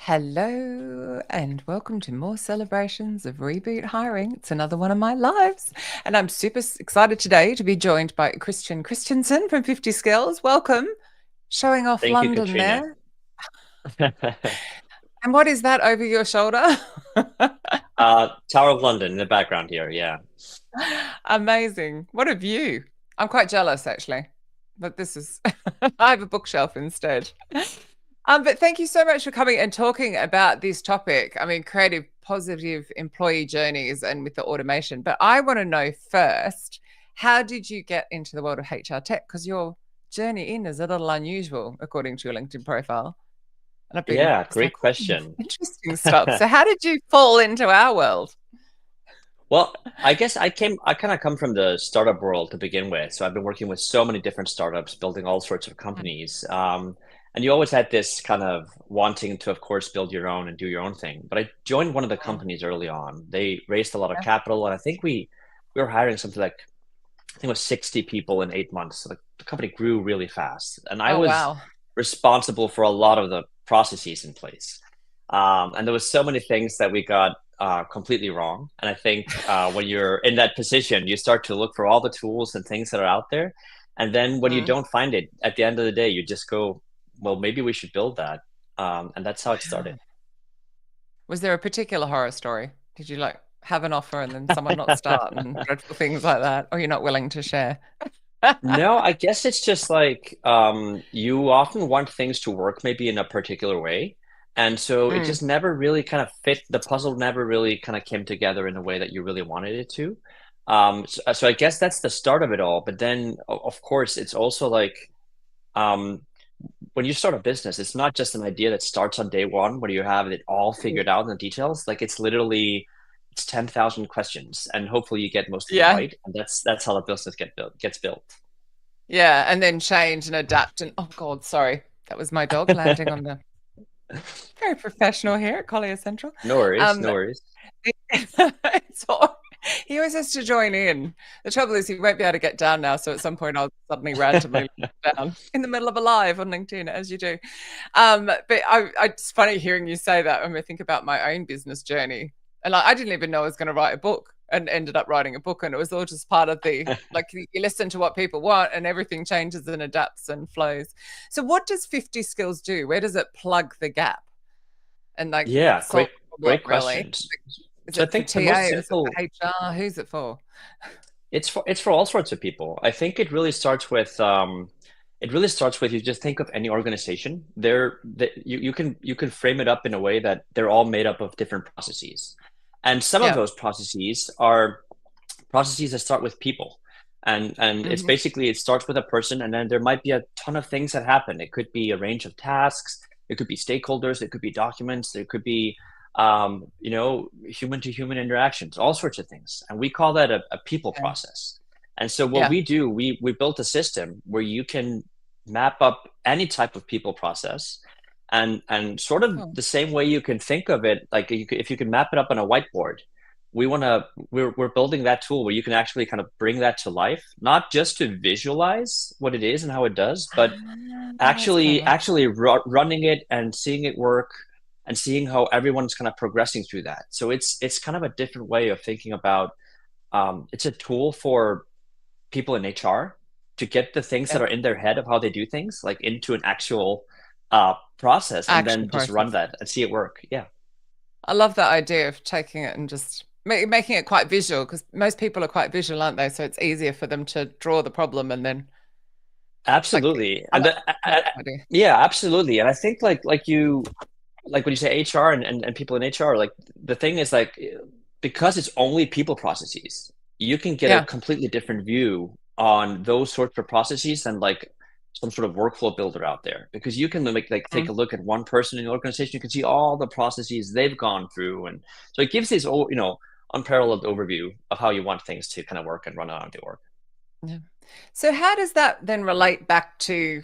Hello and welcome to more celebrations of Reboot Hiring. It's another one of my lives. And I'm super excited today to be joined by Kristjan Kristjansson from 50 Skills. Welcome. Showing off Thank you, London Katrina. there. And what is that over your shoulder? Tower of London in the background here. Yeah. Amazing. What a view. I'm quite jealous actually, but this is, I have a bookshelf instead. But thank you so much for coming and talking about this topic. I mean, creative, positive employee journeys and with the automation. But I want to know first, how did you get into the world of HR tech? Because your journey in is a little unusual, according to your LinkedIn profile. And Yeah, it's like, great oh, question. interesting stuff. So how did you fall into our world? Well, I guess I kind of come from the startup world to begin with. So I've been working with so many different startups, building all sorts of Mm, companies. And you always had this kind of wanting to, of course, build your own and do your own thing. But I joined one of the mm, companies early on. They raised a lot of yeah. capital, and I think we were hiring something like I think it was 60 people in 8 months. So the company grew really fast, and I Oh, was wow. responsible for a lot of the processes in place. And there was so many things that we got completely wrong. And I think when you're in that position, you start to look for all the tools and things that are out there. And then when you Mm. don't find it, at the end of the day, you just go, well, maybe we should build that. And that's how it started. Was there a particular horror story? Did you like have an offer and then someone not start and dreadful things like that? Or you're not willing to share? No, I guess it's just like you often want things to work maybe in a particular way. And so it Mm, just never really kind of fit. The puzzle never really kind of came together in the way that you really wanted it to. So I guess that's the start of it all. But then, of course, it's also like um, when you start a business, it's not just an idea that starts on day one where you have it all mm. figured out in the details. Like it's literally it's 10,000 questions, and hopefully you get most of them Yeah. right. And that's how the business gets built. Yeah. And then change and adapt. And oh God, sorry. That was my dog landing on the very professional here at Collier Central. No worries, Um, no worries. so he always has to join in. The trouble is he won't be able to get down now. So at some point I'll suddenly randomly look down in the middle of a live on LinkedIn, as you do. But it's funny hearing you say that when we think about my own business journey. And like, I didn't even know I was going to write a book and ended up writing a book. And it was all just part of the, like you listen to what people want and everything changes and adapts and flows. So what does 50 Skills do? Where does it plug the gap and like Yeah, solve great, the problem great really? questions. Is So I it for think the most TA? Is it simple, for HR? Who's it for? it's for all sorts of people. I think it really starts with you just think of any organization. You can frame it up in a way that they're all made up of different processes. And some of Yeah. those processes are processes that start with people. And it's Hmm. basically it starts with a person, and then there might be a ton of things that happen. It could be a range of tasks, it could be stakeholders, it could be documents, it could be human to human interactions, all sorts of things. And we call that a people Okay. process. And so what Yeah. we do, we built a system where you can map up any type of people process, and sort of Cool. the same way you can think of it, like if you can map it up on a whiteboard, we're building that tool where you can actually kind of bring that to life, not just to visualize what it is and how it does, but That's clever. actually running it and seeing it work and seeing how everyone's kind of progressing through that. So it's kind of a different way of thinking about. It's a tool for people in HR to get the things Yeah. that are in their head of how they do things like into an actual process, and Action then just run process. that and see it work. Yeah. I love that idea of taking it and just making it quite visual because most people are quite visual, aren't they? So it's easier for them to draw the problem and then like Absolutely. I And like, I like that idea. yeah, absolutely. And I think like when you say HR and people in HR, like the thing is like because it's only people processes, you can get a Yeah. completely different view on those sorts of processes than like some sort of workflow builder out there. Because you can like take Mm. a look at one person in the organization, you can see all the processes they've gone through. And so it gives this unparalleled overview of how you want things to kind of work and run around the org. Yeah. So how does that then relate back to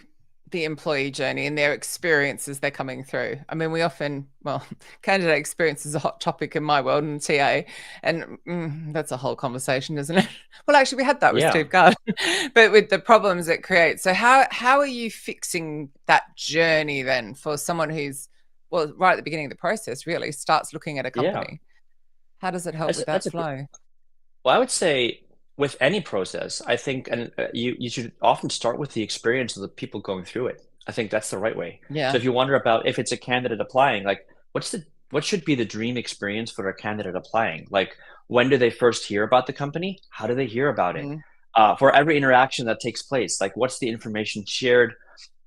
the employee journey and their experiences they're coming through? I mean, we often, well, candidate experience is a hot topic in my world and TA, and that's a whole conversation, isn't it? Well, actually, we had that with Yeah. Steve Gard, but with the problems it creates. So how are you fixing that journey then for someone who's well, right at the beginning of the process, really starts looking at a company? How does it help with that flow? Well, I would say with any process, I think, and you should often start with the experience of the people going through it. I think that's the right way. So Yeah. if you wonder about if it's a candidate applying, like what should be the dream experience for a candidate applying? Like when do they first hear about the company? How do they hear about it? Mm. For every interaction that takes place, like what's the information shared?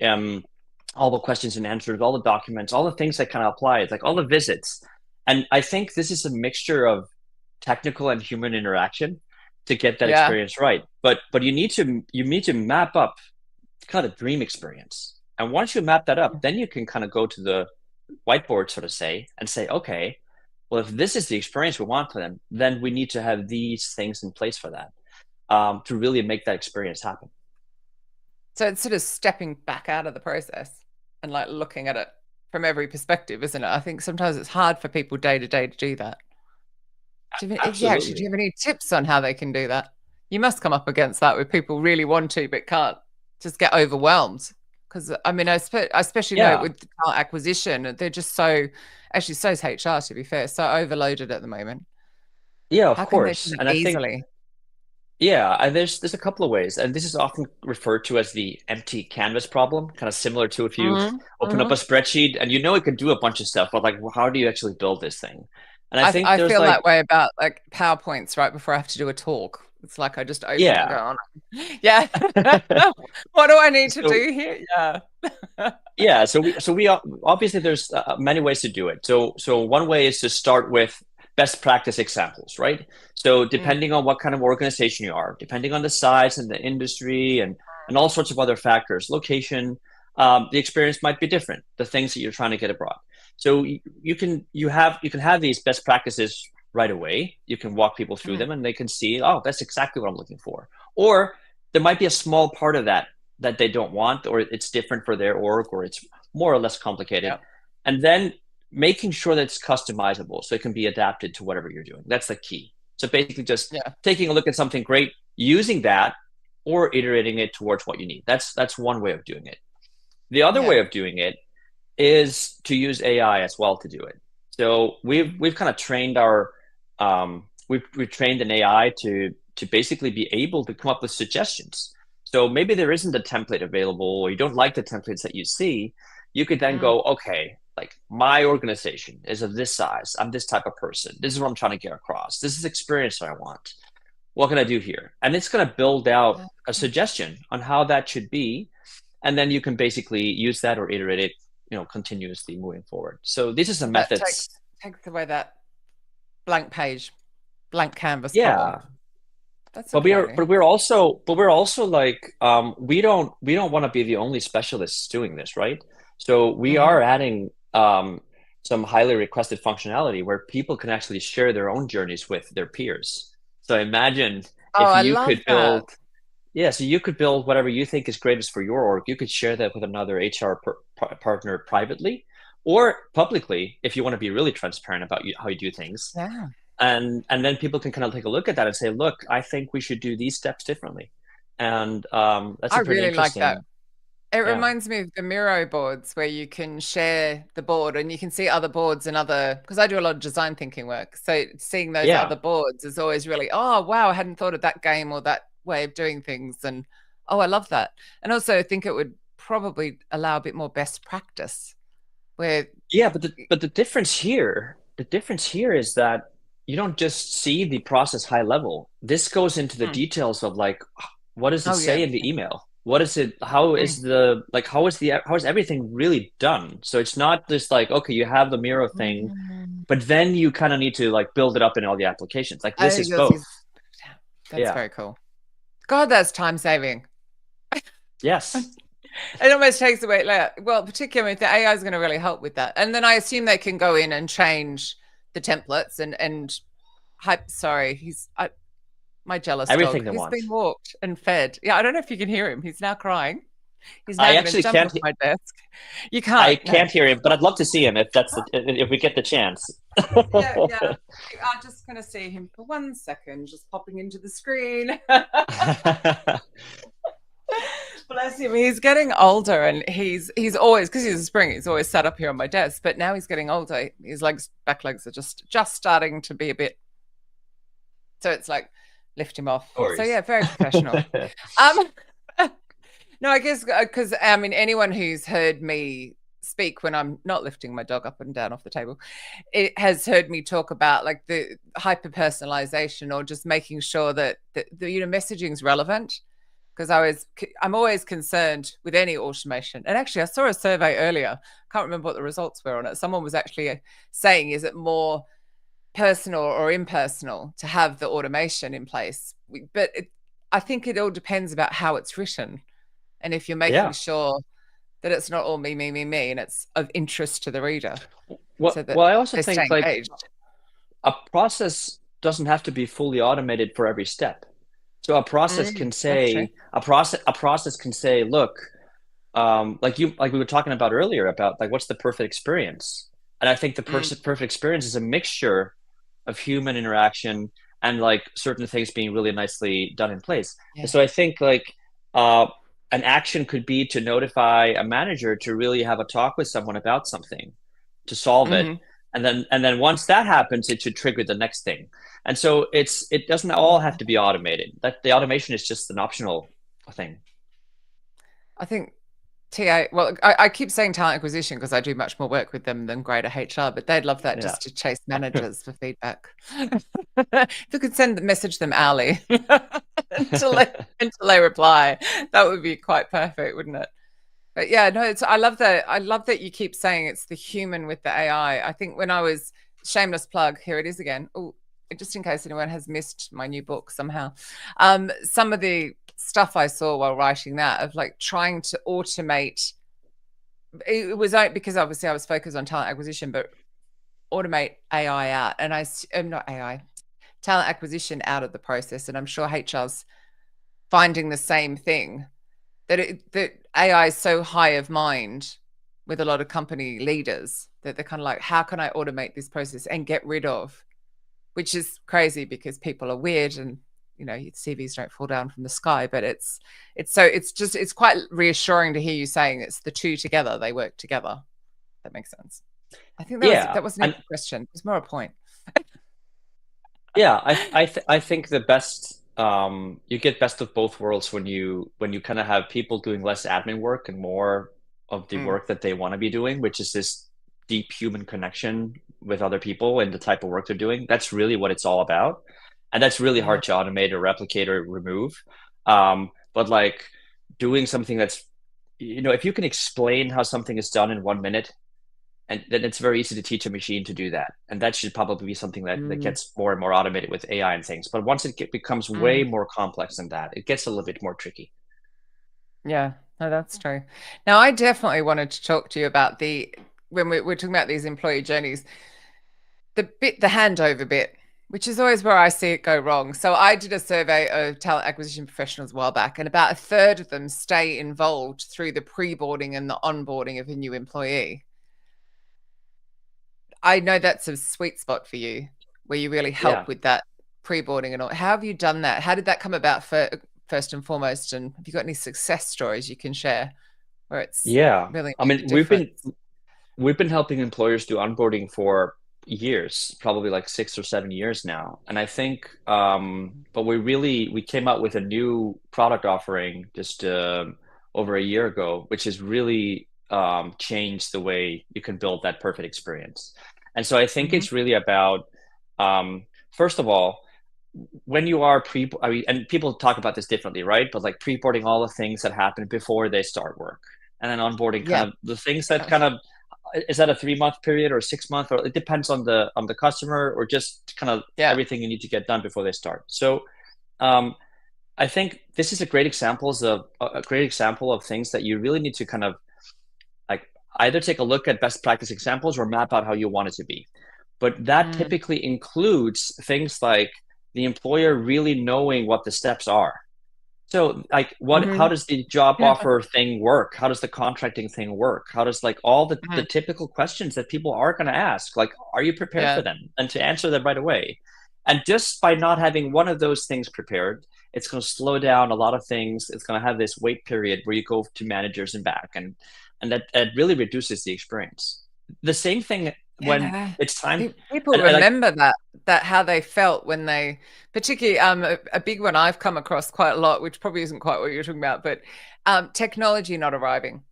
Um, all the questions and answers, all the documents, all the things that kind of apply, like all the visits. And I think this is a mixture of technical and human interaction to get that Yeah. experience right. But you need to map up kind of dream experience. And once you map that up, then you can kind of go to the whiteboard, so to say, and say, okay, well, if this is the experience we want for them, then we need to have these things in place for that to really make that experience happen. So it's sort of stepping back out of the process and like looking at it from every perspective, isn't it? I think sometimes it's hard for people day to day to do that. Absolutely. Do you have any tips on how they can do that? You must come up against that with people really want to, but can't, just get overwhelmed. Because I mean, I especially know with talent acquisition, they're just actually so is HR, to be fair, so overloaded at the moment. Yeah, of How can they course. do it And I think, easily? there's a couple of ways, and this is often referred to as the empty canvas problem, kind of similar to if you Mm-hmm. open up a spreadsheet and you know it can do a bunch of stuff, but like, well, how do you actually build this thing? And I think I there's feel like, that way about like PowerPoints right before I have to do a talk. It's like I just open it and yeah. go on. Yeah. What do I need to So do here? Yeah. yeah, so we obviously there's many ways to do it. So one way is to start with best practice examples, right? So Mm, depending on what kind of organization you are, depending on the size and the industry and all sorts of other factors, location, the experience might be different. The things that you're trying to get abroad. So you can have these best practices right away. You can walk people through mm, them, and they can see, oh, that's exactly what I'm looking for. Or there might be a small part of that they don't want, or it's different for their org, or it's more or less complicated. yeah. And then making sure that it's customizable so it can be adapted to whatever you're doing. That's the key. So basically just Yeah. taking a look at something great, using that, or iterating it towards what you need. That's one way of doing it. The other Yeah. way of doing it is to use AI as well to do it. So we've kind of trained we've trained an AI to basically be able to come up with suggestions. So maybe there isn't a template available, or you don't like the templates that you see. You could then Mm, go, okay, like my organization is of this size. I'm this type of person. This is what I'm trying to get across. This is the experience that I want. What can I do here? And it's going to build out yeah. a suggestion on how that should be, and then you can basically use that or iterate it, continuously moving forward. So this is the So that methods. takes away that blank page, blank canvas problem. Yeah, That's a but good we're idea. but we're also but we're also like, we don't want to be the only specialists doing this, right? So we Hmm. are adding some highly requested functionality where people can actually share their own journeys with their peers. So imagine Oh, if I you love could that. build Yeah, so you could build whatever you think is greatest for your org. You could share that with another partner privately or publicly if you want to be really transparent about how you do things. Yeah. And then people can kind of take a look at that and say, look, I think we should do these steps differently. And that's I a pretty really like that. interesting, It yeah, reminds me of the Miro boards where you can share the board and you can see other boards and other, because I do a lot of design thinking work. So seeing those yeah, other boards is always really, oh, wow, I hadn't thought of that game or that way of doing things. And oh, I love that. And also I think it would probably allow a bit more best practice where, yeah. But the difference here is that you don't just see the process high level. This goes into the mm, details of like, what does it oh, yeah. say in the email? What is it? How Mm, is how is everything really done? So it's not just like, okay, you have the Miro thing, mm. but then you kind of need to like build it up in all the applications. Like Oh, this is both. that's Yeah. very cool. God, that's time saving. Yes. It almost takes away, like, well, particularly if the AI is going to really help with that. And then I assume they can go in and change the templates and hype. Sorry, my jealous dog. Everything they He's want. been walked and fed. Yeah, I don't know if you can hear him. He's now crying. He's now I going to actually jump can't. off my desk. You I can't, no. can't hear him, but I'd love to see him if we get the chance. Yeah, yeah. You are just going to see him for 1 second, just popping into the screen. Bless Bless him. He's getting older, and he's always, because he's a spring, he's always sat up here on my desk. But now he's getting older. His back legs are just starting to be a bit. So it's like lift him off. So Stories. yeah, very professional. Um, no, I guess because I mean anyone who's heard me speak when I'm not lifting my dog up and down off the table, it has heard me talk about like the hyper personalization or just making sure that the messaging is relevant. Because I'm always concerned with any automation. And actually, I saw a survey earlier. Can't remember what the results were on it. Someone was actually saying, is it more personal or impersonal to have the automation in place? But I think it all depends about how it's written. And if you're making Yeah. sure that it's not all me, and it's of interest to the reader. Well, So that well, I also they stay think like engaged. a process doesn't have to be fully automated for every step. So a process can That's true. say a process can say, look, like we were talking about earlier about like what's the perfect experience, and I think the perfect experience is a mixture of human interaction and like certain things being really nicely done in place. And Yeah. so I think like uh, an action could be to notify a manager to really have a talk with someone about something to solve it, Mm-hmm. and then once that happens, it should trigger the next thing. And so it doesn't all have to be automated. That the automation is just an optional thing. I think I keep saying talent acquisition because I do much more work with them than greater HR, but they'd love that Yeah. just to chase managers for feedback. If you could message them hourly until they reply, that would be quite perfect, wouldn't it? But yeah, no, I love that. I love that you keep saying it's the human with the AI. I think when I was shameless plug, here it is again. Oh, just in case anyone has missed my new book somehow. Some of the stuff I saw while writing that of like trying to automate. It was like because obviously I was focused on talent acquisition, but automate AI out, and am not AI talent acquisition out of the process. And I'm sure HR's finding the same thing that AI is so high of mind with a lot of company leaders that they're kind of like, how can I automate this process and get rid of, which is crazy because people are weird and CVs don't fall down from the sky. But it's quite reassuring to hear you saying it's the two together, they work together. That makes sense. I think Yeah, that wasn't and even a question. It was more a point. yeah, I think the best you get best of both worlds when you kind of have people doing less admin work and more of the Mm, work that they want to be doing, which is this deep human connection with other people and the type of work they're doing. That's really what it's all about, and that's really yeah. hard to automate or replicate or remove. But like doing something that's if you can explain how something is done in 1 minute, and then it's very easy to teach a machine to do that. And that should probably be something that Mm, gets more and more automated with AI and things. But once becomes way mm. more complex than that, it gets a little bit more tricky. Yeah, no, that's true. Now, I definitely wanted to talk to you about when we're talking about these employee journeys, the handover bit, which is always where I see it go wrong. So I did a survey of talent acquisition professionals a while back, and about a third of them stay involved through the pre-boarding and the onboarding of a new employee. I know that's a sweet spot for you, where you really help Yeah. with that pre-boarding and all. How have you done that? How did that come about first and foremost? And have you got any success stories you can share where it's Yeah. really I made mean, a difference? we've been helping employers do onboarding for years, probably like 6 or 7 years now. And I think, but we came out with a new product offering just over a year ago, which has really changed the way you can build that perfect experience. And so I think Hmm. it's really about, first of all, when you are I mean, and people talk about this differently, right? But like pre-boarding all the things that happen before they start work, and then onboarding Yeah. kind of the things that kind of is that a 3 month period or a 6 month, or it depends on the customer, or just kind of Yeah. everything you need to get done before they start. So um, I think this is a great example of things that you really need to kind of like either take a look at best practice examples or map out how you want it to be. But that Mm. typically includes things like the employer really knowing what the steps are. So like how Hmm. does the job Yeah. offer thing work? How does the contracting thing work? How does like all the Mhm. typical questions that people are going to ask, like, are you prepared for Yeah. them? And to answer them right away. And just by not having one of those things prepared, it's going to slow down a lot of things. It's going to have this wait period where you go to managers and back, and that really reduces the experience. The same thing when Yeah. it's time, People and I like, remember that how they felt when they, particularly a big one I've come across quite a lot, which probably isn't quite what you're talking about, but technology not arriving.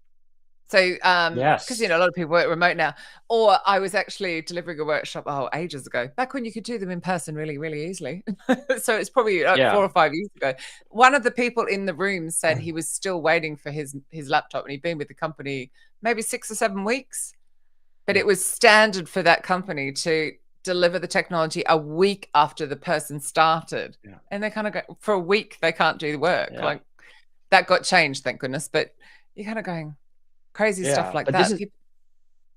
So, because yes, a lot of people work remote now. Or I was actually delivering a workshop ages ago, back when you could do them in person really, really easily. So it's probably like yeah, 4 or 5 years ago. One of the people in the room said he was still waiting for his laptop, and he'd been with the company maybe 6 or 7 weeks. But yeah, it was standard for that company to deliver the technology a week after the person started. yeah, And they kind of go, for a week, they can't do the work. yeah, Like that got changed, thank goodness. But you're kind of going, crazy stuff yeah. like But this that. is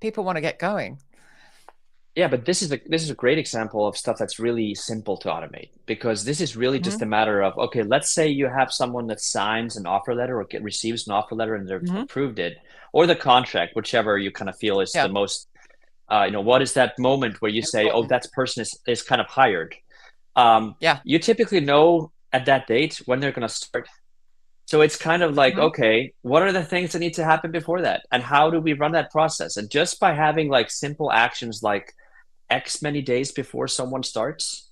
People want to get going. Yeah, but this is a great example of stuff that's really simple to automate, because this is really just a Mm-hmm. matter of, okay, let's say you have someone that signs an offer letter or receives an offer letter and they've Mm-hmm. approved it, or the contract, whichever you kind of feel is the Yeah. most, what is that moment where you say, oh, Important. that person is kind of hired. Yeah. You typically know at that date when they're going to start. So it's kind of like, Mm-hmm. okay, what are the things that need to happen before that? And how do we run that process? And just by having like simple actions like X many days before someone starts,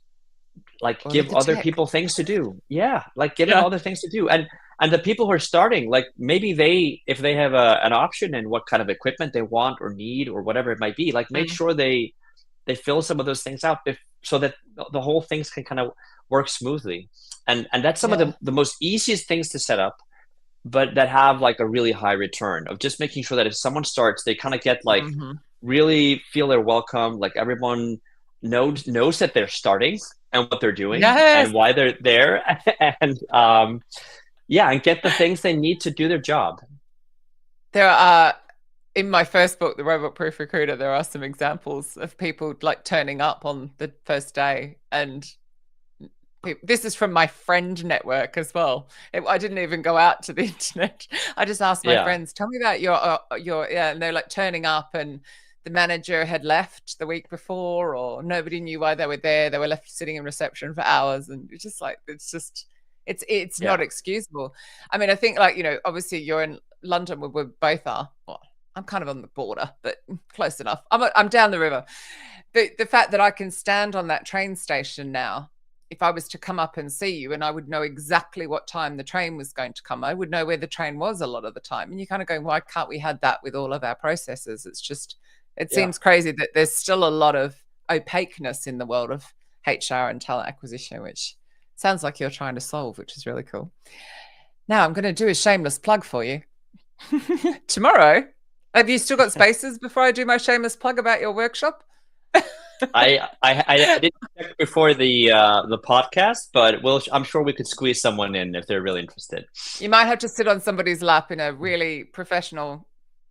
like Order give the other tech. people things to do. Yeah, like give them Yeah. other things to do. And the people who are starting, like maybe they, if they have an option in what kind of equipment they want or need or whatever it might be, like make Mm. sure they fill some of those things out so that the whole things can kind of work smoothly. And that's some of Yeah. the most easiest things to set up, but that have like a really high return of just making sure that if someone starts, they kind of get like Mm-hmm. really feel they're welcome, like everyone knows that they're starting and what they're doing Yes. and why they're there, and yeah, and get the things they need to do their job. There are, in my first book, The Robot Proof Recruiter, there are some examples of people like turning up on the first day. And this is from my friend network as well. I didn't even go out to the internet. I just asked my Yeah, friends, tell me about yeah. And they're like turning up, and the manager had left the week before, or nobody knew why they were there. They were left sitting in reception for hours. And it's just like, it's not yeah, excusable. I mean, I think like, obviously you're in London, where we both are. Well, I'm kind of on the border, but close enough. I'm down the river. But the fact that I can stand on that train station now, if I was to come up and see you, and I would know exactly what time the train was going to come, I would know where the train was a lot of the time. And you're kind of going, why can't we have that with all of our processes? It yeah, seems crazy that there's still a lot of opaqueness in the world of HR and talent acquisition, which sounds like you're trying to solve, which is really cool. Now I'm going to do a shameless plug for you. Tomorrow, have you still got spaces before I do my shameless plug about your workshop? I didn't check before the podcast, but I'm sure we could squeeze someone in if they're really interested. You might have to sit on somebody's lap in a really professional,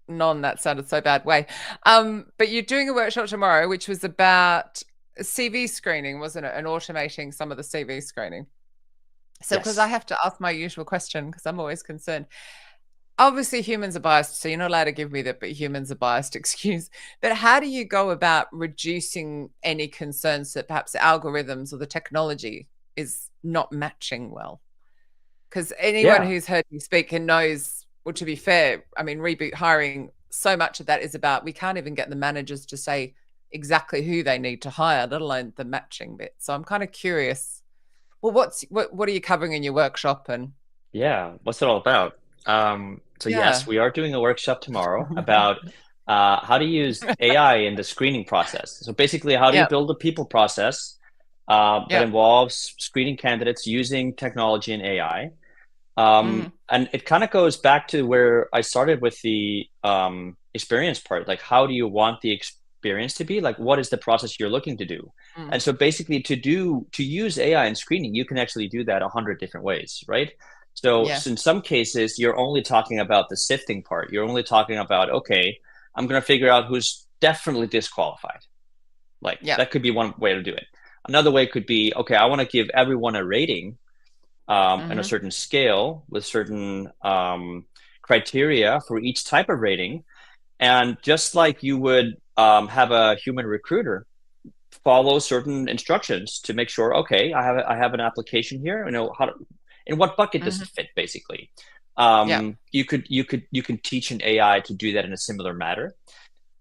that sounded so bad way. But you're doing a workshop tomorrow, which was about CV screening, wasn't it? And automating some of the CV screening. So, because I Yes. have to ask my usual question, because I'm always concerned. Obviously, humans are biased, so you're not allowed to give me that, but humans are biased excuse. But how do you go about reducing any concerns that perhaps the algorithms or the technology is not matching well? Because anyone Yeah. who's heard me speak and knows, well, to be fair, I mean, Reboot Hiring, so much of that is about we can't even get the managers to say exactly who they need to hire, let alone the matching bit. So I'm kind of curious. Well, what are you covering in your workshop? And Yeah. What's it all about? So yes, yeah, we are doing a workshop tomorrow about how to use AI in the screening process. So basically, how do you yeah, build a people process that yeah, involves screening candidates using technology and AI? mm, And it kind of goes back to where I started with the experience part. Like, how do you want the experience to be? Like, what is the process you're looking to do? mm, And so basically, to use AI in screening, you can actually do that 100 different ways, right? yeah, So in some cases, you're only talking about the sifting part. You're only talking about, okay, I'm going to figure out who's definitely disqualified. Like yeah, that could be one way to do it. Another way could be, okay, I want to give everyone a rating and a mm-hmm, certain scale with certain criteria for each type of rating. And just like you would have a human recruiter follow certain instructions to make sure, okay, I have an application here. In what bucket does it fit, basically? You can teach an AI to do that in a similar manner.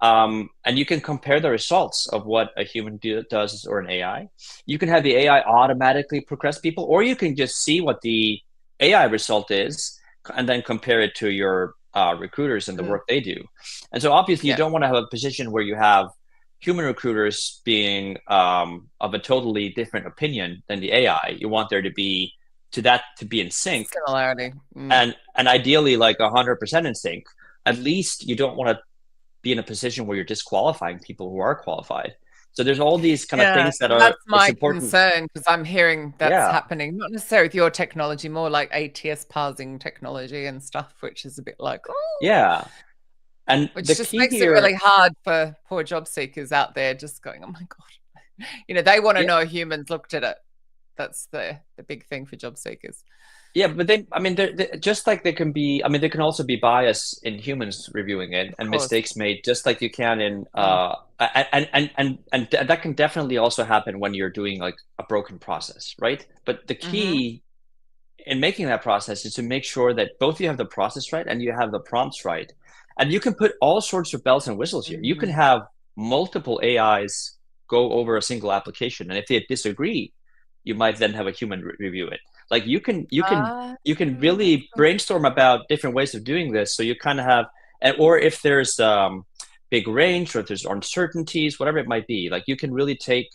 And you can compare the results of what a human does or an AI. You can have the AI automatically progress people, or you can just see what the AI result is and then compare it to your recruiters and the work they do. And so obviously you don't want to have a position where you have human recruiters being of a totally different opinion than the AI. You want there to be in sync. Similarity. And ideally like 100% in sync. At least you don't want to be in a position where you're disqualifying people who are qualified. So there's all these kind of things that are that's my important. concern, because I'm hearing that's happening, not necessarily with your technology, more like ATS parsing technology and stuff, which is a bit like, and which just makes it really hard for poor job seekers out there just going, oh my God, they want to know humans looked at it. That's the big thing for job seekers. Yeah, but they're just like there can be, there can also be bias in humans reviewing it and mistakes made, just like you can in, and that can definitely also happen when you're doing like a broken process, right? But the key in making that process is to make sure that both you have the process right and you have the prompts right. And you can put all sorts of bells and whistles here. You can have multiple AIs go over a single application, and if they disagree, you might then have a human review it. Like you can really brainstorm about different ways of doing this. So you kind of have, or if there's big range, or if there's uncertainties, whatever it might be, like you can really take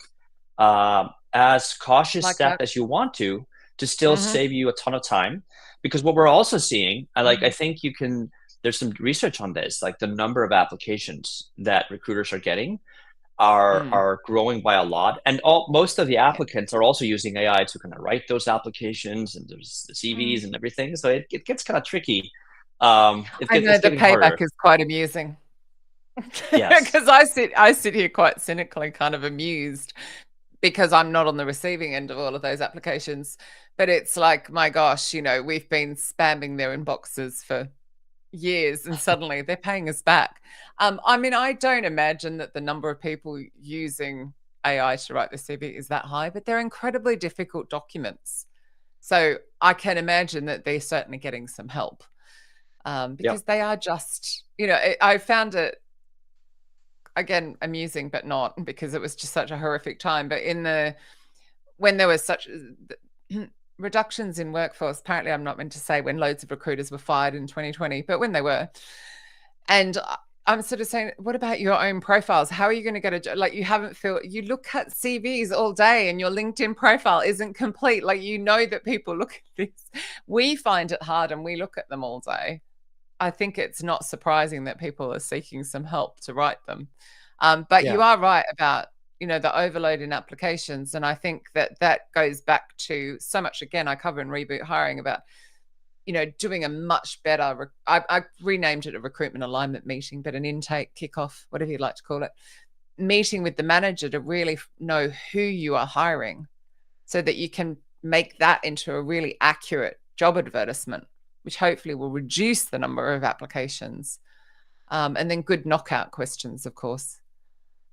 as cautious step as you want to still save you a ton of time. Because what we're also seeing, I think there's some research on this, like the number of applications that recruiters are getting are growing by a lot, and most of the applicants are also using AI to kind of write those applications, and there's the CVs and everything. So it gets kind of tricky. I know the payback is quite amusing. Because I sit here quite cynically, kind of amused, because I'm not on the receiving end of all of those applications. But it's like, my gosh, we've been spamming their inboxes for years, and suddenly they're paying us back. I don't imagine that the number of people using AI to write the CV is that high, but they're incredibly difficult documents. So I can imagine that they're certainly getting some help, because they are just, I found it, again, amusing, but not, because it was just such a horrific time. But when there was such reductions in workforce, apparently I'm not meant to say when loads of recruiters were fired in 2020, but when they were. And I'm sort of saying, what about your own profiles? How are you going to get a job? Like, you look at CVs all day and your LinkedIn profile isn't complete. Like, that people look at this. We find it hard and we look at them all day. I think it's not surprising that people are seeking some help to write them. But you are right about, the overload in applications. And I think that goes back to so much, again, I cover in Reboot Hiring about, doing a much better, I renamed it a recruitment alignment meeting, but an intake kickoff, whatever you'd like to call it, meeting with the manager to really know who you are hiring, so that you can make that into a really accurate job advertisement, which hopefully will reduce the number of applications. And then good knockout questions, of course.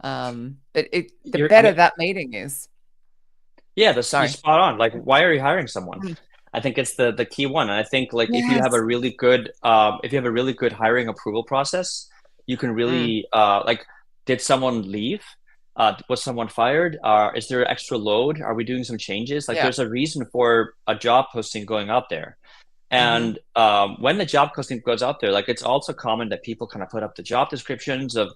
But the better that meeting is. Yeah, you're spot on. Like, why are you hiring someone? I think it's the key one. And I think if you have a really good hiring approval process, you can really did someone leave? Was someone fired? Is there extra load? Are we doing some changes? There's a reason for a job posting going out there. And when the job posting goes out there, it's also common that people kind of put up the job descriptions of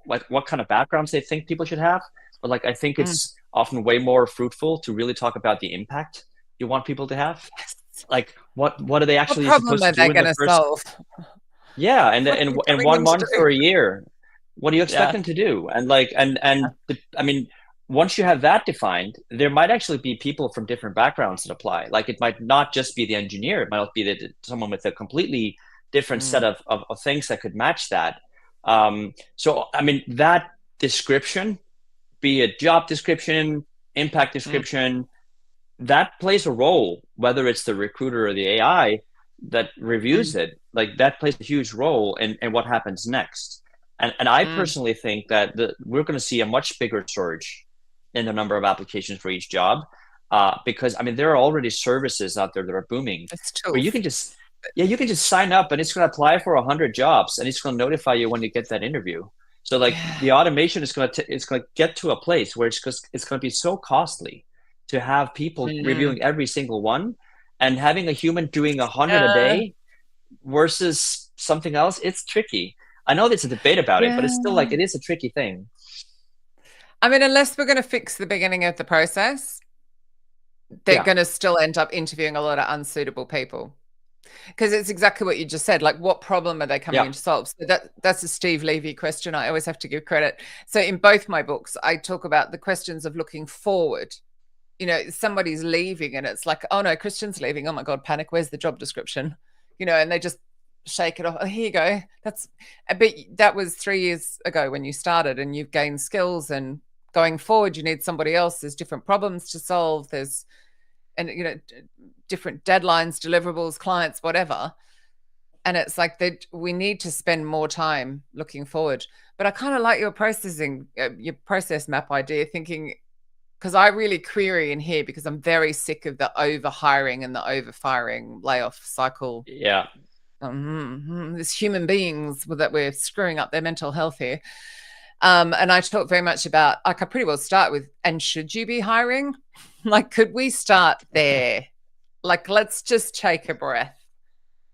what kind of backgrounds they think people should have. But I think it's often way more fruitful to really talk about the impact you want people to have. What are they actually supposed to do in the first? Solve? Yeah, and 1 month or a year, what do you expect them to do? And once you have that defined, there might actually be people from different backgrounds that apply. It might not just be the engineer; it might be someone with a completely different set of things that could match that. That description, be it job description, impact description, that plays a role, whether it's the recruiter or the AI that reviews it. That plays a huge role in what happens next. And I personally think that we're going to see a much bigger surge in the number of applications for each job. Because I mean, there are already services out there that are booming It's where you tools. can just, yeah, you can just sign up and it's going to apply for 100 jobs and it's going to notify you when you get that interview. So like Yeah. the automation is it's going to get to a place where it's going to be so costly to have people Mm. reviewing every single one, and having a human doing 100 a Yeah. day versus something else. It's tricky. I know there's a debate about it, but it's still like, Yeah. it is a tricky thing. I mean, unless we're going to fix the beginning of the process, they're Yeah. going to still end up interviewing a lot of unsuitable people. Because it's exactly what you just said. Like, what problem are they coming Yeah. in to solve? So that's a Steve Levy question. I always have to give credit. So in both my books, I talk about the questions of looking forward. You know, somebody's leaving and it's like, oh no, Kristjan's leaving. Oh my God, panic. Where's the job description? You know, and they just shake it off. Oh, here you go. That's a bit, that was 3 years ago when you started, and you've gained skills, and going forward, you need somebody else. There's different problems to solve. There's, and you know, different deadlines, deliverables, clients, whatever. And it's like that we need to spend more time looking forward. But I kind of like your your process map idea, thinking, because I really query in here because I'm very sick of the over hiring and the over firing layoff cycle. Yeah. There's human beings that we're screwing up their mental health here. And I talk very much about, like, I pretty well start with, and should you be hiring? Like, could we start there? Like, let's just take a breath,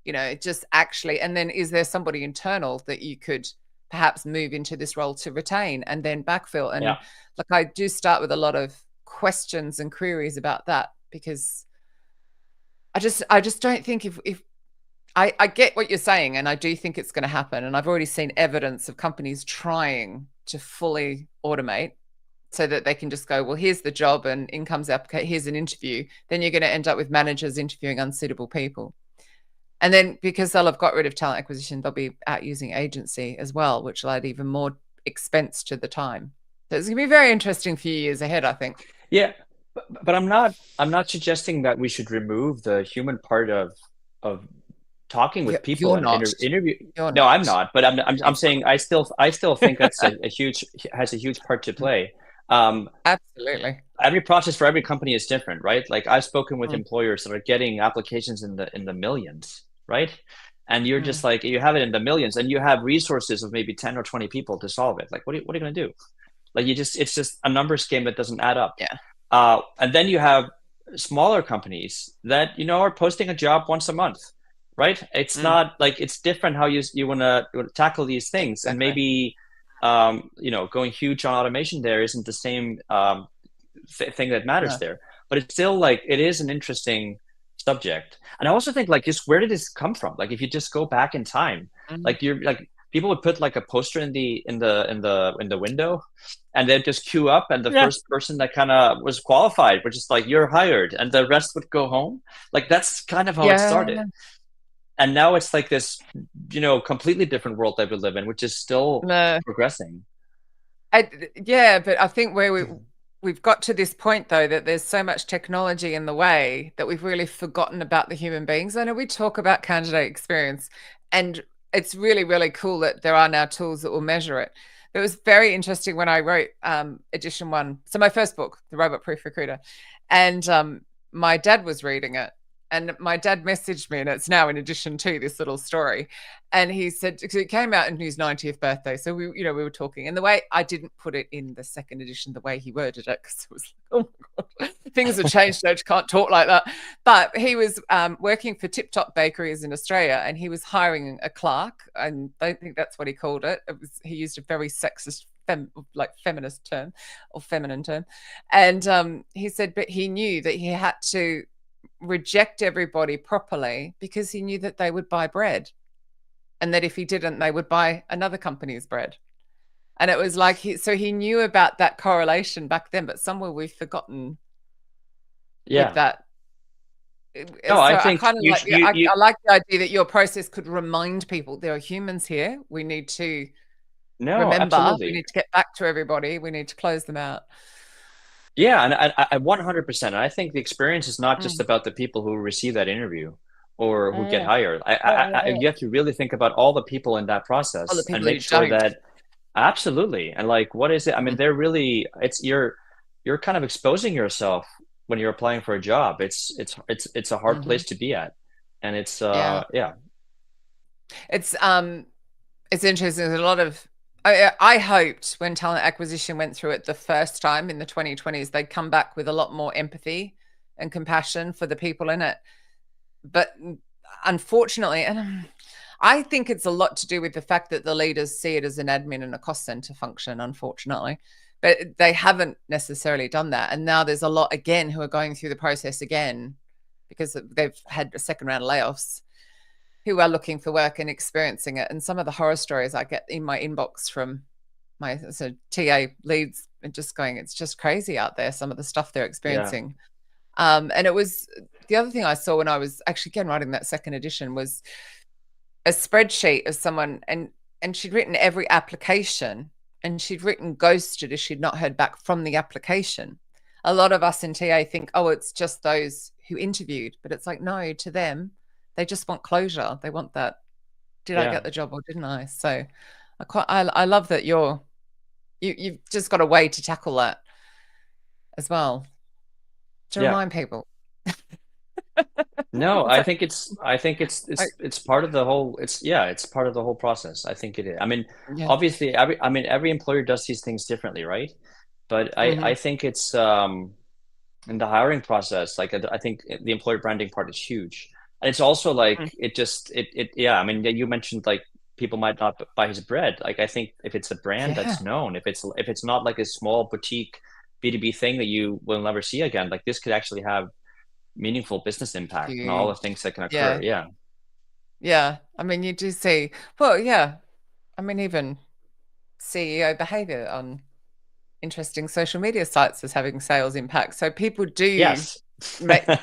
you know, just actually. And then is there somebody internal that you could perhaps move into this role to retain and then backfill? And Yeah. like, I do start with a lot of questions and queries about that, because I just don't think if I get what you're saying, and I do think it's going to happen. And I've already seen evidence of companies trying to fully automate so that they can just go, well, here's the job and in comes application, here's an interview. Then you're going to end up with managers interviewing unsuitable people. And then because they'll have got rid of talent acquisition, they'll be out using agency as well, which will add even more expense to the time. So it's going to be very interesting few years ahead, I think. Yeah. But I'm not suggesting that we should remove the human part of talking with people You're and not. interview. You're No, I'm not. not. But I'm saying I still think that's a huge has a huge part to play. Um, Absolutely. every process for every company is different, right? Like I've spoken with Mm, employers that are getting applications in the millions, right? And you're just mm. like, you have it in the millions, and you have resources of maybe 10 or 20 people to solve it. Like, what are you going to do? Like, it's just a numbers game that doesn't add up. Yeah. And then you have smaller companies that, you know, are posting a job once a month, right? It's Mm, not like, it's different how you want to tackle these things. And exactly. maybe, you know, going huge on automation there isn't the same thing that matters No. there. But it's still like, it is an interesting subject. And I also think like, just where did this come from? Like, if you just go back in time, Mm. like you're like, people would put like a poster in the window, and they'd just queue up, and the Yeah. first person that kind of was qualified would just like, you're hired, and the rest would go home. Like, that's kind of how it started. Yeah. And now it's like this, you know, completely different world that we live in, which is still No. progressing. Yeah, but I think where we've got to this point though, that there's so much technology in the way that we've really forgotten about the human beings. I know we talk about candidate experience, and it's really, really cool that there are now tools that will measure it. It was very interesting when I wrote edition one. So my first book, The Robot Proof Recruiter, and my dad was reading it. And my dad messaged me, and it's now in edition two, this little story. And he said, because it came out in his 90th birthday. So we were talking. And the way I didn't put it in the second edition, the way he worded it, because it was like, oh my God, things have changed. I just can't talk like that. But he was working for Tip Top Bakeries in Australia, and he was hiring a clerk. And I think that's what he called it. He used a very sexist like feminist term or feminine term. And he said, but he knew that he had to reject everybody properly because he knew that they would buy bread, and that if he didn't, they would buy another company's bread. And it was like, so he knew about that correlation back then, but somewhere we've forgotten with Yeah. that. No, So I I think kind of like, you I like the idea that your process could remind people there are humans here. We need to no, remember, we absolutely. need to get back to everybody, we need to close them out. Yeah, and I 100%. And I think the experience is not just Mm. about the people who receive that interview or who get Yeah. hired. Yeah. You have to really think about all the people in that All the process and people make who sure don't. that absolutely. And like, what is it? I mean, Mm. they're really, it's you're kind of exposing yourself when you're applying for a job. It's a hard Hmm. place to be at, and it's Yeah. yeah, It's it's interesting. There's a lot of I hoped when talent acquisition went through it the first time in the 2020s, they'd come back with a lot more empathy and compassion for the people in it. But unfortunately, and I think it's a lot to do with the fact that the leaders see it as an admin and a cost center function, unfortunately. But they haven't necessarily done that. And now there's a lot again who are going through the process again because they've had a second round of layoffs who are looking for work and experiencing it. And some of the horror stories I get in my inbox from my TA leads and just going, it's just crazy out there, some of the stuff they're yeah, experiencing. And it was the other thing I saw when I was actually again writing that second edition was a spreadsheet of someone, and she'd written every application, and she'd written ghosted if she'd not heard back from the application. A lot of us in TA think, oh, it's just those who interviewed, but it's like, no, to them, they just want closure. They want that. Did I yeah, get the job or didn't I? So I love that you've just got a way to tackle that as well to yeah. remind people. No, It's like, I think like it's part of the whole. It's yeah, it's part of the whole process. I think it is. I mean, yeah. obviously, every employer does these things differently, right? But Hmm. I think it's in the hiring process. Like I think the employer branding part is huge, and it's also like it yeah. I mean, you mentioned like people might not buy his bread. Like I think if it's a brand Yeah. that's known, if it's not like a small boutique B2B thing that you will never see again, like this could actually have meaningful business impact and all the Huge. things that can occur. Yeah. Yeah. Yeah. I mean, you do see, well, yeah. I mean, even CEO behavior on interesting social media sites is having sales impact. So people do Yes.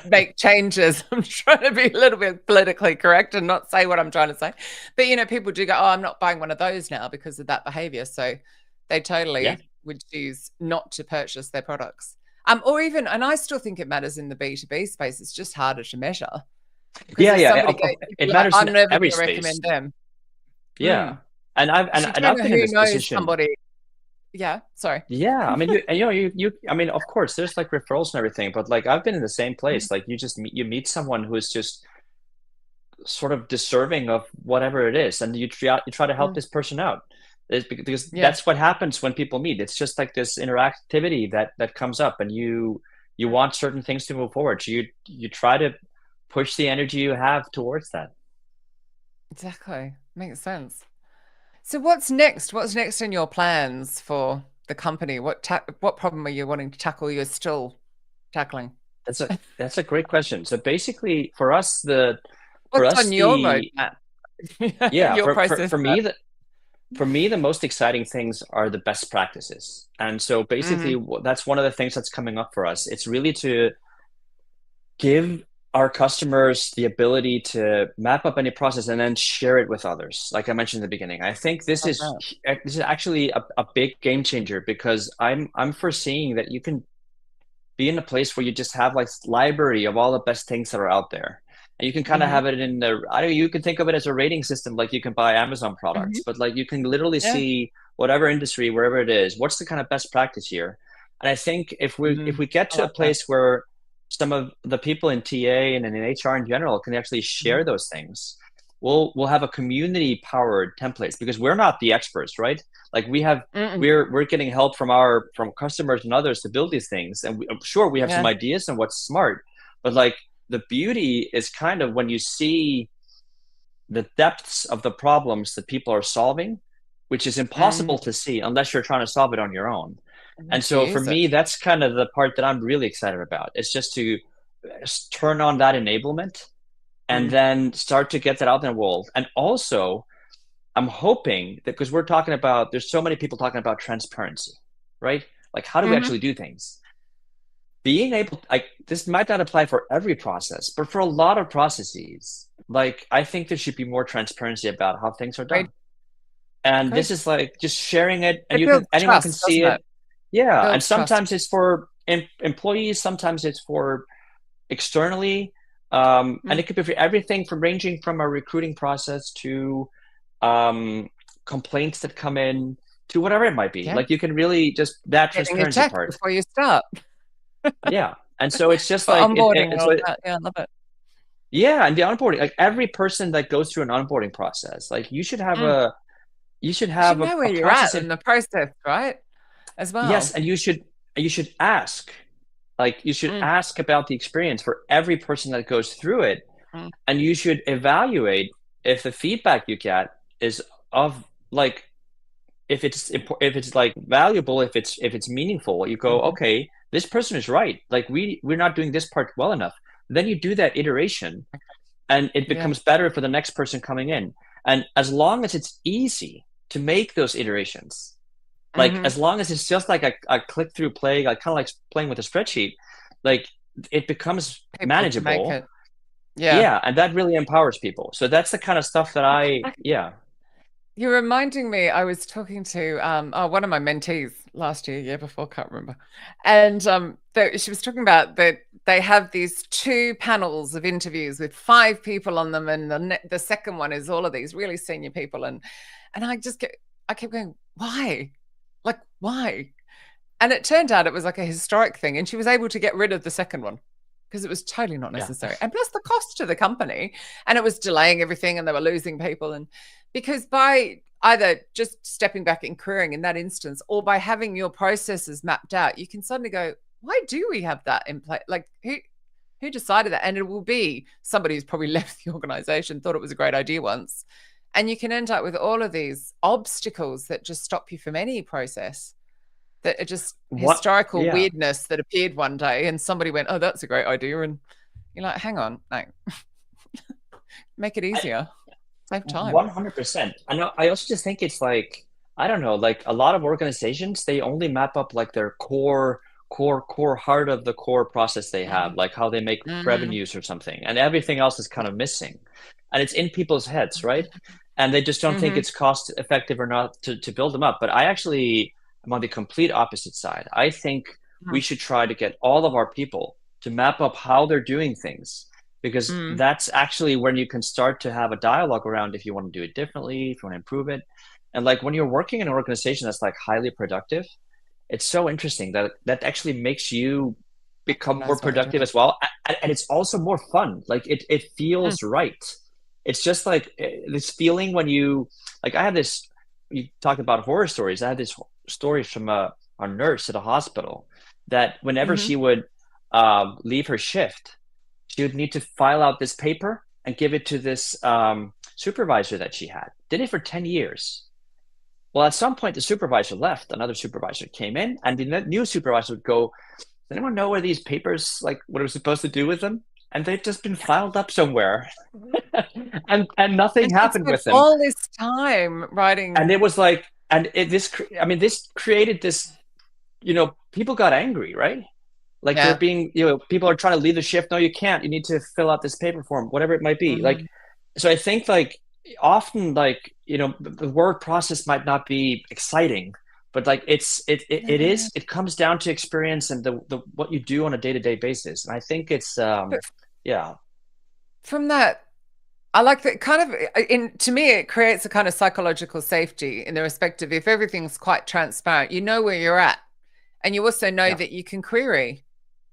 make changes. I'm trying to be a little bit politically correct and not say what I'm trying to say. But, people do go, oh, I'm not buying one of those now because of that behavior. So they Yeah. totally would choose not to purchase their products. Or even, and I still think it matters in the B2B space, it's just harder to measure. Because Yeah. if Yeah. somebody goes, It like, matters in I'm never every going to space. recommend them. Yeah. Mm. So you And don't I've know been in who this knows position. somebody. Yeah, sorry. Yeah. I mean, I mean, of course, there's like referrals and everything, but like I've been in the same Mm. place. Like you meet someone who's just sort of deserving of whatever it is, and you try to help Mm. this person out. It's because Yeah, that's what happens when people meet. It's just like this interactivity that comes up, and you want certain things to move forward. So you try to push the energy you have towards that. exactly. Makes sense. So what's next? What's next in your plans for the company? What problem are you wanting to tackle you're still tackling? That's a great question. So basically, for What's us on your the roadmap? yeah Your process map. for me the most exciting things are the best practices. And so basically, Mm-hmm. that's one of the things that's coming up for us. It's really to give our customers the ability to map up any process and then share it with others. Like I mentioned in the beginning, I think Love that. this is actually a big game changer because I'm foreseeing that you can be in a place where you just have like library of all the best things that are out there. And you can kind of Mm-hmm. have it in the, I don't know, you can think of it as a rating system, like you can buy Amazon Mm-hmm. products, but like you can literally Yeah. see whatever industry, wherever it is, what's the kind of best practice here. And I think if Mm-hmm. we get I to a love that. place where some of the people in TA and in HR in general can actually Mm-hmm. share those things, we'll have a community powered templates because we're not the experts, right? Like Mm-mm. we're getting help from customers and others to build these things, and I'm sure we have some Yeah. ideas on what's smart, but like the beauty is kind of when you see the depths of the problems that people are solving, which is impossible Mm. to see unless you're trying to solve it on your own. And Unless you so for use it. me, that's kind of the part that I'm really excited about. It's just to turn on that enablement and Mm. then start to get that out in the world. And also, I'm hoping that because we're talking about, there's so many people talking about transparency, right? Like, how do we Mm-hmm. actually do things? Being able, like, this might not apply for every process, but for a lot of processes, like, I think there should be more transparency about how things are Agreed. done. And this Agreed. is like just sharing it, and It builds anyone can trust, see doesn't it? it. Yeah, and Builds trust. sometimes it's for employees, sometimes it's for externally, and Mm. it could be for everything from ranging from a recruiting process to um, complaints that come in. to whatever it might be. Yeah. Like you can really just that Getting a transparency check part. before you start. Yeah. And so it's just For like onboarding and it's all what that. Yeah, I love it. yeah, and the onboarding, like every person that goes through an onboarding process, like Mm. you should You should have know where a you're at process in in the process, right? As yes, well. and you should ask. Like you should Mm. ask about the experience for every person that goes through it, Mm. and you should evaluate if the feedback you get is of like if it's like valuable, if it's meaningful. You go, Mhm. okay, this person is right. Like we're not doing this part well enough. Then you do that iteration, and it Yeah. becomes better for the next person coming in. And as long as it's easy to make those iterations, like Mm-hmm. as long as it's just like a click through play, like kind of like playing with a spreadsheet, like it becomes People can make manageable. it. Yeah. Yeah, and that really empowers people. So that's the kind of stuff that yeah. You're reminding me, I was talking to one of my mentees last year before, can't remember. And she was talking about that they have these 2 panels of interviews with 5 people on them. And the second one is all of these really senior people. And I kept going, why? Like, why? And it turned out it was like a historic thing. And she was able to get rid of the second one because it was totally not Yeah. necessary. And plus the cost to the company, and it was delaying everything and they were losing people. And because by either just stepping back and querying in that instance, or by having your processes mapped out, you can suddenly go, why do we have that in place? Like who decided that? And it will be somebody who's probably left the organization, thought it was a great idea once. And you can end up with all of these obstacles that just stop you from any process, that are just What? historical Yeah. weirdness that appeared one day and somebody went, oh, that's a great idea. And you're like, hang on, no, make it easier, save time. 100%. I know. I also just think it's like, I don't know, like a lot of organizations, they only map up like their core heart of the core process they have, Mm. like how they make Mm. revenues or something, and everything else is kind of missing. And it's in people's heads, right? And they just don't think Mm-hmm. it's cost effective or not to build them up. But I actually am on the complete opposite side. I think we should try to get all of our people to map up how they're doing things, because Mm. that's actually when you can start to have a dialogue around if you want to do it differently, if you want to improve it. And like when you're working in an organization that's like highly productive, it's so interesting that that actually makes you become more That's what they're productive doing. as well. And it's also more fun. Like it Mm. feels right. It's just like this feeling when you like I have this you talk about horror stories. I had this story from a nurse at a hospital that whenever Mm-hmm. she would leave her shift, she would need to file out this paper and give it to this supervisor that she had. Did it for 10 years. Well, at some point, the supervisor left. Another supervisor came in, and the new supervisor would go, does anyone know where these papers, like what are supposed to do with them? And they've just been filed up somewhere, and nothing And she'd happened spent with them. all this time And writing. it was like, I mean, this created this, people got angry, right? Like they're Yeah. being, people are trying to leave the shift. No, you can't. You need to fill out this paper form, whatever it might be. Like, Mm. so I think like often like, the word process might not be exciting, but like Yeah. it comes down to experience and the what you do on a day-to-day basis. And I think it's, But yeah, from that, I like that kind of to me, it creates a kind of psychological safety in the respect of if everything's quite transparent, you know where you're at. And you also know yeah, that you can query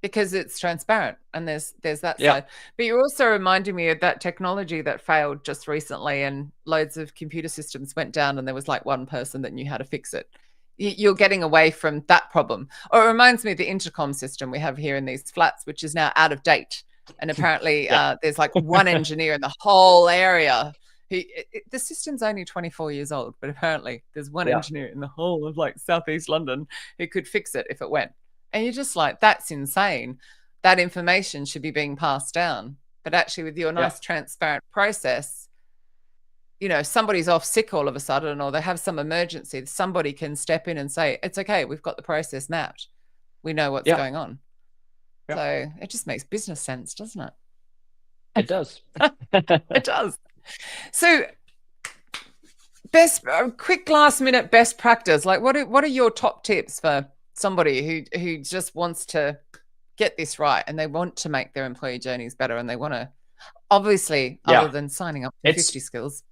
because it's transparent and there's that yeah, side. But you're also reminding me of that technology that failed just recently and loads of computer systems went down and there was like one person that knew how to fix it. You're getting away from that problem. Or it reminds me of the intercom system we have here in these flats, which is now out of date. And apparently yeah, there's like one engineer in the whole area. The system's only 24 years old, but apparently there's one yeah, engineer in the whole of like Southeast London who could fix it if it went. And you're just like, that's insane. That information should be being passed down. But actually, with your yeah, nice, transparent process, somebody's off sick all of a sudden, or they have some emergency, somebody can step in and say, it's okay, we've got the process mapped. We know what's yeah, going on. yeah. So it just makes business sense, doesn't It does. it? It does. So quick last minute best practice. Like what are your top tips for somebody who just wants to get this right and they want to make their employee journeys better and they want to, obviously, other Yeah. than signing up for It's 50 skills.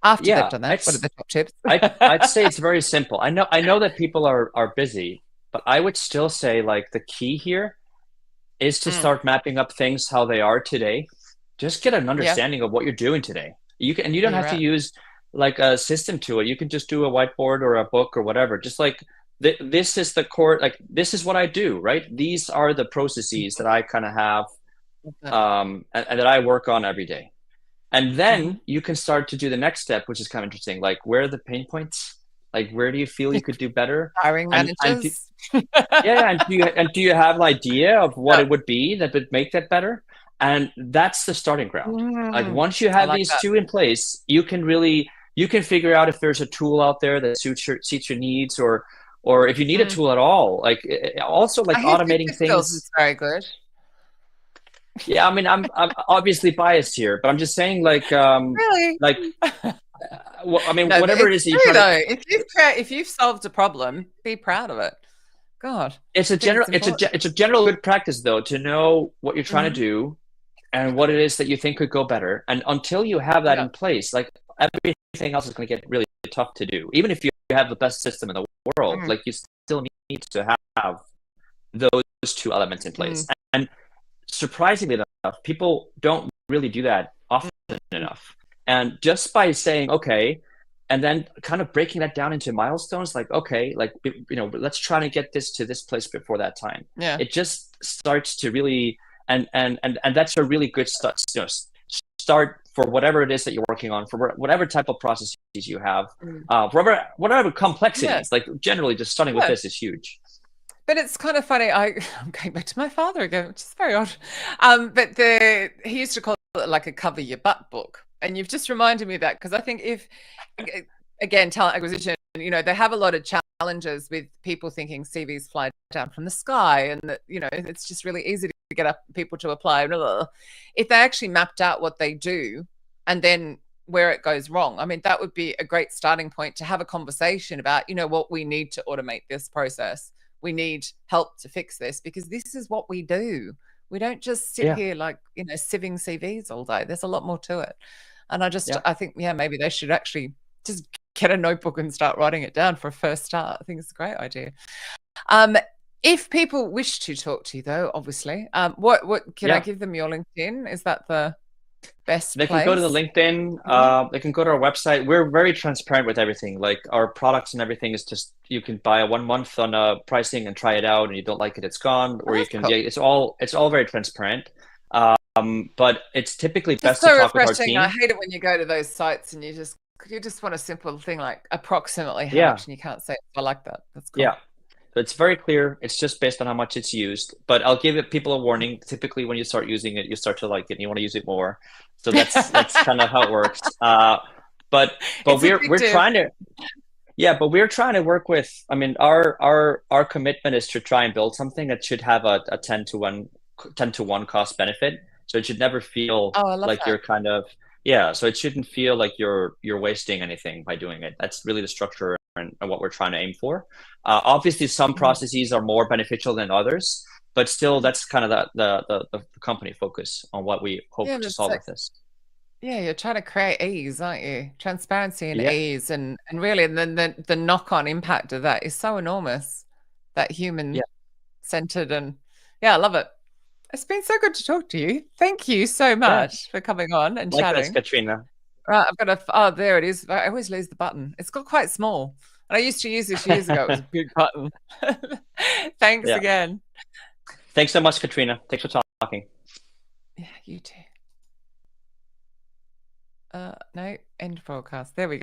After they've Yeah, done that, what are the top tips? I'd say it's very simple. I know that people are busy, but I would still say like the key here is to start mapping up things how they are today. Just get an Yeah, understanding of what you're doing today. You don't you're have to right. use like a system to it. You can just do a whiteboard or a book or whatever. Just like this is the core, like this is what I do, right? These are the processes that I kind of have, and that I work on every day. And then you can start to do the next step, which is kind of interesting. Like, where are the pain points? Like, where do you feel you could do better? Hiring And managers. yeah, and do you have an idea of what Yeah. it would be that would make that better? And that's the starting ground. Like once you I have like these that. two in place, you can figure out if there's a tool out there that suits your needs, or if you need a tool at all. Like also like I hear automating 50 skills is things. very good. Yeah, I mean I'm obviously biased here, but I'm just saying Really? like I mean No, but whatever it it's is that you're true trying to. though. If you've solved a problem, be proud of it. God, I think it's important. It's a general good practice though to know what you're trying to Mhm. do and what it is that you think could go better. And until you have that Yeah. in place, like everything else is going to get really tough to do. Even if you have the best system in the world, Mm. like you still need to have those two elements in place. Mm. And surprisingly enough, people don't really do that often enough. And just by saying, okay, and then kind of breaking that down into milestones, like, okay, like, let's try to get this to this place before that time. Yeah. It just starts to really, and that's a really good start, start for whatever it is that you're working on, for whatever type of processes you have, whatever complexities, like generally just starting with this is huge. But it's kind of funny. I'm going back to my father again, which is very odd. But he used to call it like a cover your butt book. And you've just reminded me of that, because I think again, talent acquisition, they have a lot of challenges with people thinking CVs fly down from the sky, and that, it's just really easy to get people to apply. Blah, blah, blah. If they actually mapped out what they do and then where it goes wrong, I mean, that would be a great starting point to have a conversation about, what we need to automate this process. We need help to fix this, because this is what we do. We don't just sit here like, sieving CVs all day. There's a lot more to it. And I think, maybe they should actually just get a notebook and start writing it down for a first start. I think it's a great idea. If people wish to talk to you though, obviously, what can I give them your LinkedIn? Is that the best They place? can go to the LinkedIn. They can go to our website. We're very transparent with everything. Like our products and everything is just, you can buy a 1 month on pricing and try it out, and you don't like it, it's gone. Or you can, it's all very transparent. But it's typically best to talk with our team. I hate it when you go to those sites and you just want a simple thing like approximately how much, and you can't say it. I like that. That's cool. Yeah. So it's very clear. It's just based on how much it's used. But I'll give people a warning. Typically, when you start using it, you start to like it and you want to use it more. So that's kind of how it works. But we're trying to, but we're trying to work with. I mean, our commitment is to try and build something that should have a 10 to 1 cost benefit. So it should never feel like you're kind of so it shouldn't feel like you're wasting anything by doing it. That's really the structure and what we're trying to aim for. Obviously, some processes are more beneficial than others, but still, that's kind of the company focus on what we hope to solve with this. Yeah, you're trying to create ease, aren't you? Transparency and ease, and really, and then the knock-on impact of that is so enormous. That human-centered, and I love it. It's been so good to talk to you. Thank you so much for coming on and Likewise, chatting. Katrina. Right, I've got there it is. I always lose the button. It's got quite small. And I used to use this years ago. It was a big button. Thanks again. Thanks so much, Katrina. Thanks for talking. Yeah, you too. No, end broadcast. There we go.